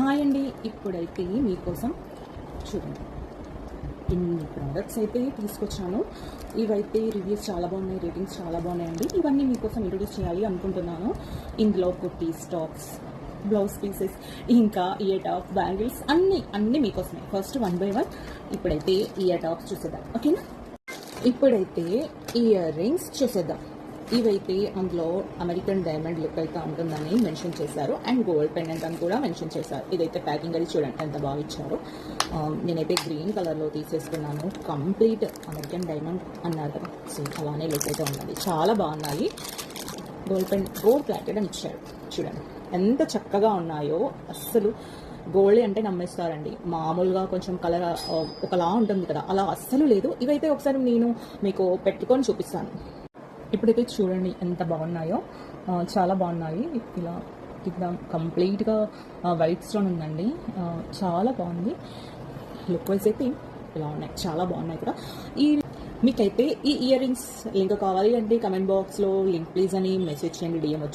Hi అండి, ఇప్పుడైతే మీకోసం చూడండి ఇన్ని ప్రోడక్ట్స్ అయితే తీసుకొచ్చాను. ఇవైతే రివ్యూస్ చాలా బాగున్నాయి, రేటింగ్స్ చాలా బాగున్నాయండి. ఇవన్నీ మీకోసం ఇంట్రొడ్యూస్ చేయాలి అనుకుంటున్నాను. ఇందులో కుర్తీస్, టాప్స్, బ్లౌజ్ పీసెస్, ఇంకా ఇయర్ టాప్స్, బ్యాంగిల్స్ అన్నీ మీకోసమే. ఫస్ట్ 1 by 1 ఇప్పుడైతే ఇయర్ టాప్స్ చూసేద్దాం, ఓకేనా. ఇప్పుడైతే ఇయర్ రింగ్స్ చూసేద్దాం. ఇవైతే అందులో అమెరికన్ డైమండ్ లుక్ అయితే ఉంటుందని మెన్షన్ చేశారు, అండ్ గోల్డ్ పెండెంట్ అని కూడా మెన్షన్ చేశారు. ఇదైతే ప్యాకింగ్ అది చూడండి ఎంత బాగా ఇచ్చారు. నేనైతే గ్రీన్ కలర్లో తీసేసుకున్నాను. కంప్లీట్ అమెరికన్ డైమండ్ అన్నారు కదా, సో అలానే లుక్ అయితే ఉన్నది. చాలా బాగున్నాయి. గోల్డ్ ప్లాటెడ్ అని ఇచ్చారు. చూడండి ఎంత చక్కగా ఉన్నాయో. అస్సలు గోల్డ్ అంటే నమ్మేస్తారండి. మామూలుగా కొంచెం కలర్ ఒకలా ఉంటుంది కదా, అలా అస్సలు లేదు. ఇవైతే ఒకసారి నేను మీకు పెట్టుకొని చూపిస్తాను. ఇప్పుడైతే చూడండి ఎంత బాగున్నాయో, చాలా బాగున్నాయి. ఇలా కింద కంప్లీట్గా వైట్ స్టోన్ ఉందండి, చాలా బాగుంది. లుక్ వైజ్ అయితే ఇలా ఉన్నాయి, చాలా బాగున్నాయి కూడా. మీకైతే ఈ ఇయర్ రింగ్స్ లింక్ కావాలి అంటే కమెంట్ బాక్స్లో లింక్ ప్లీజ్ అని మెసేజ్ చేయండి, డిఎం వచ్చి.